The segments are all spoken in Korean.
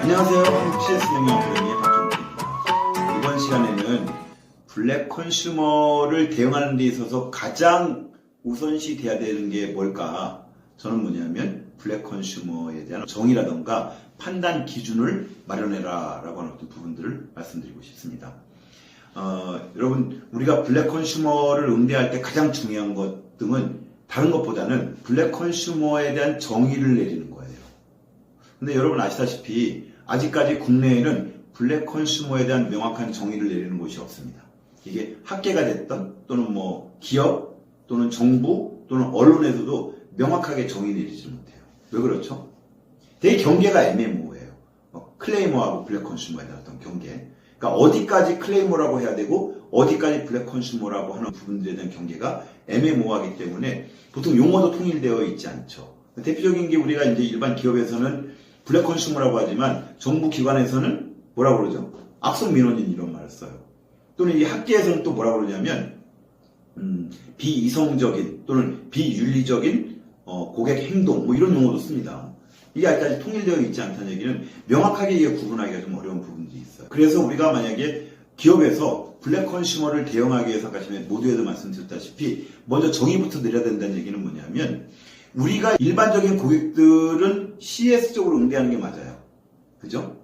안녕하세요. 한국 CS 경영 아카데미의 박종태입니다. 이번 시간에는 블랙 컨슈머를 대응하는 데 있어서 가장 우선시 돼야 되는 게 뭘까? 저는 뭐냐면 블랙 컨슈머에 대한 정의라던가 판단 기준을 마련해라 라고 하는 어떤 부분들을 말씀드리고 싶습니다. 여러분, 우리가 블랙 컨슈머를 응대할 때 가장 중요한 것 등은 다른 것보다는 블랙 컨슈머에 대한 정의를 내리는 거예요. 근데 여러분 아시다시피 아직까지 국내에는 블랙 컨슈머에 대한 명확한 정의를 내리는 곳이 없습니다. 이게 학계가 됐던 또는 기업 또는 정부 또는 언론에서도 명확하게 정의 내리지 못해요. 왜 그렇죠? 되게 경계가 애매모호해요. 클레이머하고 블랙 컨슈머에 대한 어떤 경계. 그러니까 어디까지 클레이머라고 해야 되고 어디까지 블랙 컨슈머라고 하는 부분들에 대한 경계가 애매모호하기 때문에 보통 용어도 통일되어 있지 않죠. 대표적인 게 우리가 이제 일반 기업에서는 블랙 컨슈머라고 하지만 정부 기관에서는 뭐라고 그러죠? 악성 민원인 이런 말을 써요. 또는 이 학계에서는 또 뭐라고 그러냐면 비이성적인 또는 비윤리적인 고객 행동 이런 용어도 씁니다. 이게 아직까지 통일되어 있지 않다는 얘기는 명확하게 이게 구분하기가 좀 어려운 부분들이 있어요. 그래서 우리가 만약에 기업에서 블랙 컨슈머를 대응하기 위해서 아까 전에 모두에도 말씀드렸다시피 먼저 정의부터 내려야 된다는 얘기는 뭐냐면 우리가 일반적인 고객들은 CS적으로 응대하는 게 맞아요. 그죠?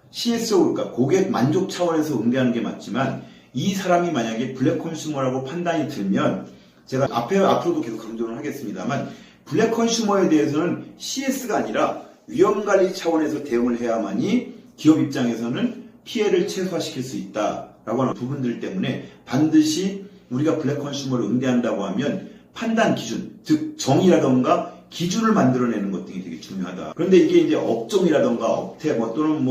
CS적으로, 그러니까 고객 만족 차원에서 응대하는 게 맞지만 이 사람이 만약에 블랙 컨슈머라고 판단이 들면 제가 앞으로도 계속 강조를 하겠습니다만 블랙 컨슈머에 대해서는 CS가 아니라 위험관리 차원에서 대응을 해야만이 기업 입장에서는 피해를 최소화시킬 수 있다라고 하는 부분들 때문에 반드시 우리가 블랙 컨슈머를 응대한다고 하면 판단 기준, 즉 정의라던가 기준을 만들어내는 것 등이 되게 중요하다. 그런데 이게 이제 업종이라던가 업태 또는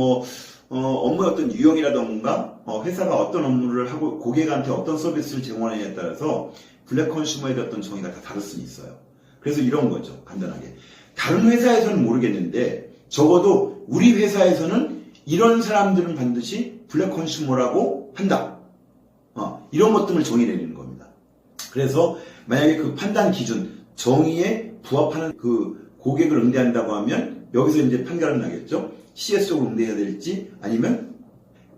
업무의 어떤 유형이라던가 회사가 어떤 업무를 하고 고객한테 어떤 서비스를 제공하느냐에 따라서 블랙 컨슈머에 대한 어떤 정의가 다 다를 수는 있어요. 그래서 이런 거죠. 간단하게. 다른 회사에서는 모르겠는데 적어도 우리 회사에서는 이런 사람들은 반드시 블랙 컨슈머라고 한다. 이런 것 등을 정의 내리는 겁니다. 그래서 만약에 그 판단 기준, 정의에 부합하는 그 고객을 응대한다고 하면 여기서 이제 판결은 나겠죠. CS적으로 응대해야 될지 아니면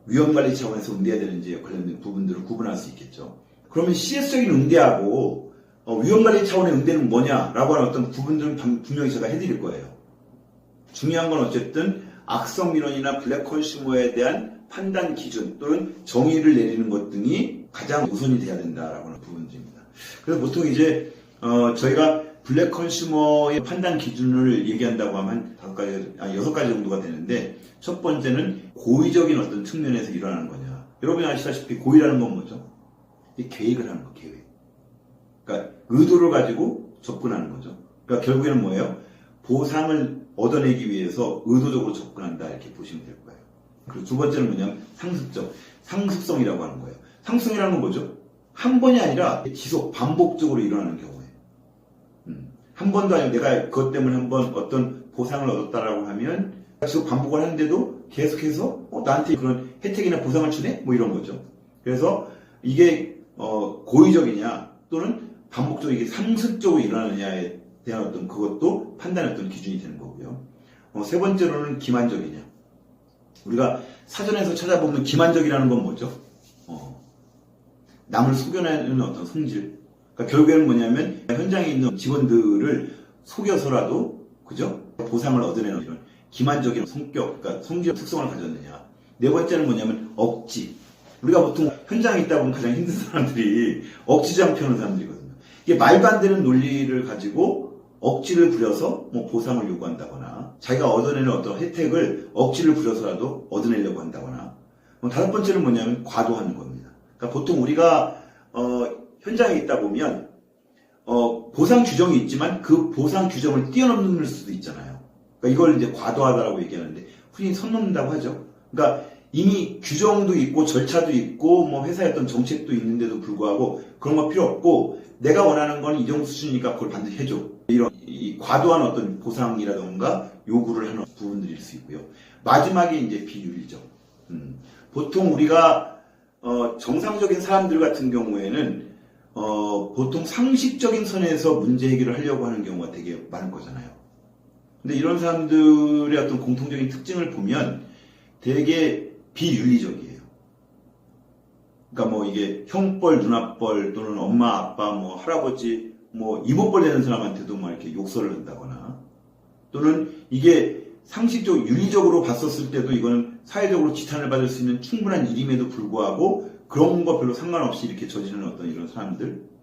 위험관리 차원에서 응대해야 되는지에 관련된 부분들을 구분할 수 있겠죠. 그러면 CS적인 응대하고 위험관리 차원의 응대는 뭐냐라고 하는 어떤 부분들은 분명히 제가 해드릴 거예요. 중요한 건 어쨌든 악성 민원이나 블랙 컨슈머에 대한 판단 기준 또는 정의를 내리는 것 등이 가장 우선이 돼야 된다라고 하는 부분들입니다. 그래서 보통 이제 저희가 블랙 컨슈머의 판단 기준을 얘기한다고 하면 6가지 정도가 되는데 첫 번째는 고의적인 어떤 측면에서 일어나는 거냐. 여러분이 아시다시피 고의라는 건 뭐죠? 계획을 하는 거, 계획. 그러니까 의도를 가지고 접근하는 거죠. 그러니까 결국에는 뭐예요? 보상을 얻어내기 위해서 의도적으로 접근한다 이렇게 보시면 될 거예요. 그리고 두 번째는 뭐냐면 상습성이라고 하는 거예요. 상습성이라는 건 뭐죠? 한 번이 아니라 지속, 반복적으로 일어나는 경우에. 한 번도 아니고 내가 그것 때문에 한 번 어떤 보상을 얻었다라고 하면 지속 반복을 하는데도 계속해서 나한테 그런 혜택이나 보상을 주네? 이런 거죠. 그래서 이게 고의적이냐 또는 반복적으로 이게 상습적으로 일어나느냐에 대한 어떤 그것도 판단의 어떤 기준이 되는 거고요. 세 번째로는 기만적이냐. 우리가 사전에서 찾아보면 기만적이라는 건 뭐죠? 남을 속여내는 어떤 성질. 그러니까 결국에는 뭐냐면 현장에 있는 직원들을 속여서라도 그죠? 보상을 얻어내는 이런 기만적인 성격, 그러니까 성질의 특성을 가졌느냐. 네 번째는 뭐냐면 억지. 우리가 보통 현장에 있다 보면 가장 힘든 사람들이 억지장 펴는 사람들이거든요. 이게 말도 안 되는 논리를 가지고 억지를 부려서 보상을 요구한다거나 자기가 얻어내는 어떤 혜택을 억지를 부려서라도 얻어내려고 한다거나 다섯 번째는 뭐냐면 과도하는 겁니다. 그러니까 보통 우리가 현장에 있다 보면 보상 규정이 있지만 그 보상 규정을 뛰어넘는 수도 있잖아요. 그러니까 이걸 이제 과도하다라고 얘기하는데 흔히 선 넘는다고 하죠. 그러니까 이미 규정도 있고 절차도 있고 회사의 어떤 정책도 있는데도 불구하고 그런 거 필요 없고 내가 원하는 건 이 정도 수준이니까 그걸 반드시 해줘. 이런 이 과도한 어떤 보상이라던가 요구를 하는 부분들일 수 있고요. 마지막에 이제 비윤리적. 보통 우리가 정상적인 사람들 같은 경우에는 보통 상식적인 선에서 문제 해결을 하려고 하는 경우가 되게 많을 거잖아요. 근데 이런 사람들의 어떤 공통적인 특징을 보면 되게 비윤리적이에요. 그러니까 뭐 이게 형벌, 누나벌 또는 엄마, 아빠, 뭐 할아버지, 뭐 이모뻘 되는 사람한테도 막 이렇게 욕설을 한다거나 또는 이게 상식적, 윤리적으로 봤었을 때도 이거는 사회적으로 지탄을 받을 수 있는 충분한 일임에도 불구하고 그런 거 별로 상관없이 이렇게 저지르는 어떤 이런 사람들.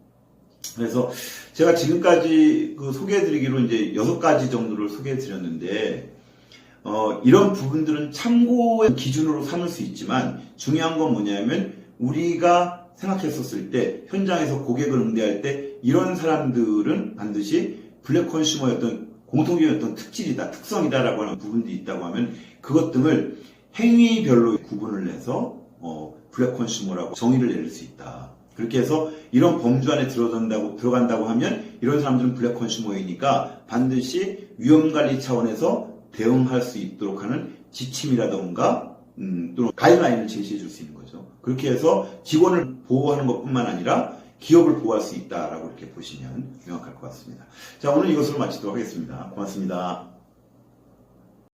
그래서 제가 지금까지 그 소개해드리기로 이제 6가지 정도를 소개해드렸는데, 이런 부분들은 참고의 기준으로 삼을 수 있지만 중요한 건 뭐냐면 우리가 생각했었을 때 현장에서 고객을 응대할 때 이런 사람들은 반드시 블랙 컨슈머의 어떤 공통적인 어떤 특질이다, 특성이다라고 하는 부분들이 있다고 하면 그것 등을 행위별로 구분을 해서 블랙 컨슈머라고 정의를 내릴 수 있다. 그렇게 해서 이런 범주 안에 들어간다고 하면 이런 사람들은 블랙 컨슈머이니까 반드시 위험관리 차원에서 대응할 수 있도록 하는 지침이라던가 또는 가이드라인을 제시해 줄 수 있는 거죠. 그렇게 해서 직원을 보호하는 것뿐만 아니라 기업을 보호할 수 있다라고 이렇게 보시면 명확할 것 같습니다. 자, 오늘 이것으로 마치도록 하겠습니다. 고맙습니다.